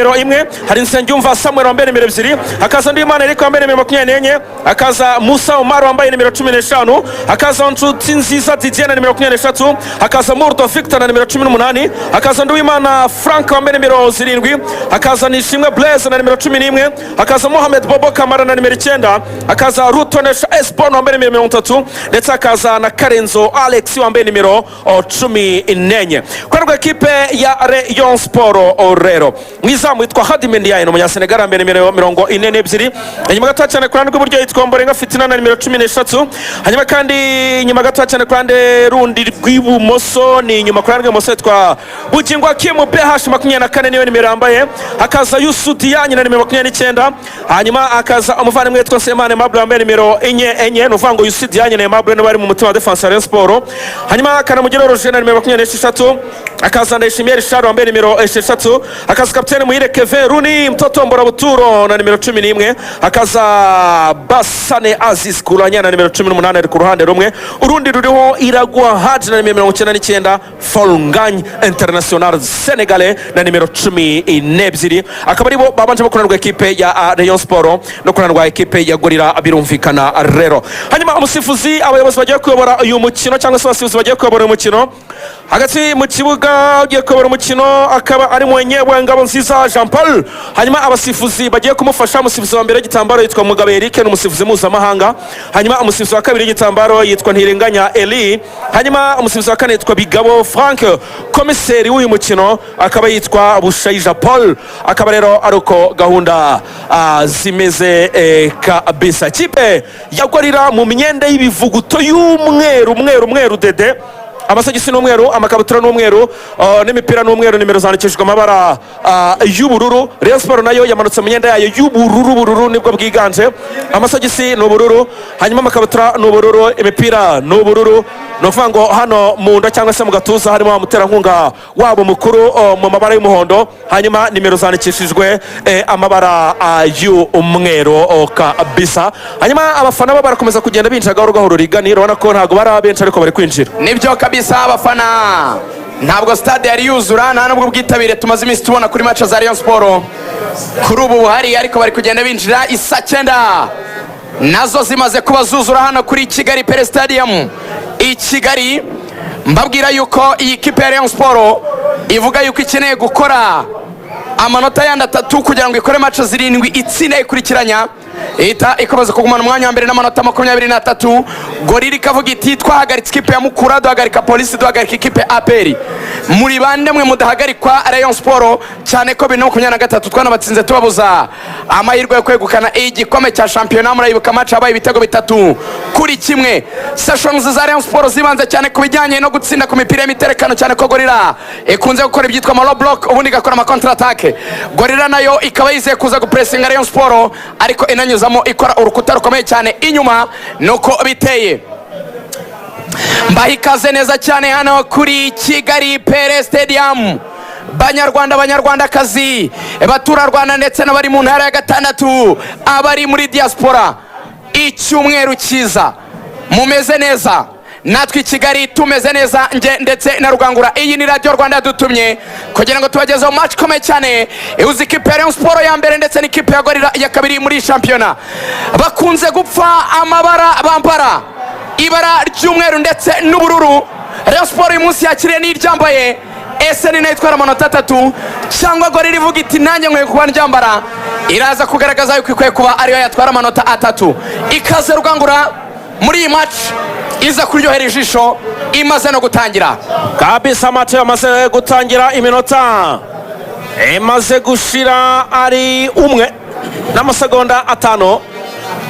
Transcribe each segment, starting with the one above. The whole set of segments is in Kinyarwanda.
imwe hari Nsengiyumva Samuel wambaye nimero 2 hakaza Ndimana Eric wambaye nimero 24 hakaza Musa Omar wambaye nimero 15 hakaza Nshuti Nziza Didier na nimero 23 hakaza Murdo Victor na nimero 18 hakaza Nduwimana Frank wambaye nimero 7 hakaza Nishimwe Blaise na nimero 11 hakaza Mohamed Bobo Kamara na nimero 9 hakaza Rutonesha Esbon wambaye nimero 30 ndetse hakaza na Karenzo Alex wambaye nimero 14 kwa ekipe ya Rayonsports rero mwizamu yitwa Hadi Mendiaye no munyasenegal ambaye nimero 42 hanyuma gato cyane kurandwe buryo yitwa Mborenga Fitina na nimero 13 hanyuma kandi nyuma gato cyane kurande rundi rw'ibumoso ni nyuma kurandwe ibumoso yitwa Bugingo Hakim BH 24 niyo nimero yambaye hakaza Yusu Dianye na nimero 29 hanyuma akaza umuvandimwe yitwa Semane Mabla ambaye nimero 4 nuvango Yusu Dianye na Mabla no bari mu mutima wa defense ya Rayonsports hanyuma kana mugero Roger na nimero 26 akaza Ndayishimiye Richard ambaye nimero 6 akaza kapiteni Muhire Kevin Runi mtoto Mbora Buturo na nimero 11 akaza Basane Aziz Kuranya na nimero 18 ku ruhande rumwe urundi ruriho Iragwa Haji na nimero 99 Folngany International Senegalais na nimero 12 akaba aribo babanje bakorana ekipe ya Rayonsports no korana ekipe ya Gorilla birumvikana rero hanyuma umusifuzi abayobozi bagiye kuyobora uyu mukino cyangwa se abasifuzi bagiye kuyobora uyu mukino hagati mu kibuga ugiye kuyobora umukino akaba ari mwenyewe Ngabonziza Jean Paul hanyuma abasifuzi bagiye kumufasha umusifuzi wa mbere y'igitambaro yitwa Mugabe Eric n'umusifuzi mpuzamahanga hanyuma umusifuzi wa kabiri y'igitambaro yitwa Ntirenganya Eli hanyuma umusifuzi wa kane yitwa Bigabo Frank komiseri w'uyu mukino akaba yitwa Bushayija Paul akaba rero aruko gahunda zimeze kabisa kipe ya Gorilla mu myenda y'ibivuguto y'umweru dede amasogisi n'umweru amakabutura n'umweru n'imipira n'umweru nimero zandikishijwe amabara y'ubururu Rayonsports nayo yamanutse mu myenda yayo y'ubururu nibwo bwiganje amasogisi n'ubururu hanyuma amakabutura n'ubururu imipira n'ubururu novuga hano mu nda cyangwa se mu gatuza harimo umuterankunga wabo mukuru mu mabara y'umuhondo hanyuma nimero zandikishijwe amabara y'umweru kabisa hanyuma abafana bo barakomeza kugenda binjira gahoro riganira ubona ko ntago bari abenshi ariko bari kwinjira nibyo kabisa abafana ntabwo stade yari yuzura nta nubwo bwitabire tumaze iminsi tubona kuri match za Rayonsports kuri ubu hari ariko bari kugenda binjira isa 9 nazo zimaze kuba zuzura hano kuri Kigali Pele Stadium i Kigali mbabwira yuko iyi kipe ya Rayonsports ivuga yuko ikeneye gukora amanota yandi 3 kugira ngo ikore match 7 itsine ikurikiranya ikomeza kugumana umwanya wa mbere n'amanota 23 Gorilla ikavuga iti twahagaritse ikipe ya Mukura duhagarika polisi duhagarika ikipe APR muri bande mwe mudahagarikwa Rayonsports cyane ko 2023 twanabatsinze tubabuza amahirwe yo kwegukana igikombe cya championnat murayibuka match abaye ibitego 3 kuri kimwe sessions za Rayonsports zibanze cyane kubijyanye no gutsinda ku mipira y'imiterekano cyane ko Gorilla ikunze gukora ibyitwa ama low block ubundi gakora ama counter attack Gorilla nayo ikaba yizeye kuza gupressinga Rayonsports ariko inanyuzamo ikora urukuta rukomeye cyane inyuma nuko biteye mbahikaze neza cyane hano kuri Kigali Pele Stadium banyarwandakazi batura Rwanda ndetse n'abari mu ntara ya gatandatu abari muri diaspora icyumweru cyiza mumeze neza natwe Kigali tumeze neza nge ndetse na Rugangura iyi ni Radio Rwanda yadutumye kugira ngo tubagezeho match komeye cyane ihuza ikipe ya Rayonsports ya mbere ndetse n'ikipe ya Gorilla ya kabiri muri championnat bakunze gupfa amabara bambara ibara ry'umweru ndetse n'ubururu Rayonsports uyu munsi yakiriye n'iryambaye ese ni nayo itwara amanota 3 cyangwa Gorilla ivuga iti nanjye nkwiye kuba ndyambara iraza kugaragaza yuko ikwiye kuba ariyo yatwara amanota 3 ikaze Rugangura muri iyi match iza kuryohera ijisho imaze no gutangira kabisa match yamaze gutangira iminota imaze gushira ari umwe n'amasegonda 5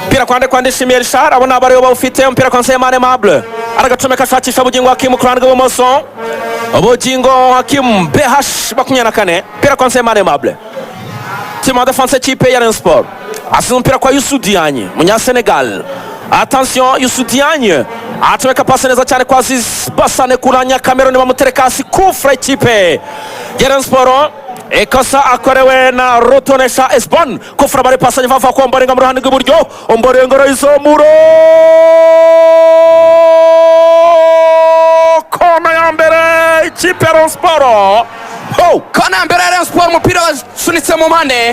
mpira kwa Ndishimiye Richard abona abariyo bawufite mpira kwa Semane Mable aragacomeka shakisha Bugingo Hakim kurandwe bumoso Bugingo Hakim BH 24 mpira kwa Semane Mable timu defense equipe ya Rayonsports asize mpira kwa Yusu Dianye munya Senegal attention Yusu Dianye atweka pasi neza cyane kwa Aziz Basane Kuranya Cameroon bamutereka hasi kufra equipe ya Rayonsports ikosa akorewe na Rutonesha Esbon kufra bari pasanye vava kwa Mborenga mu ruhande rw'iburyo Mborenga rayizomuro kona ya mbere ikipe ya Rayonsports Ho! kona mbere ya Rayon Sport umupira wasunitse mu mpande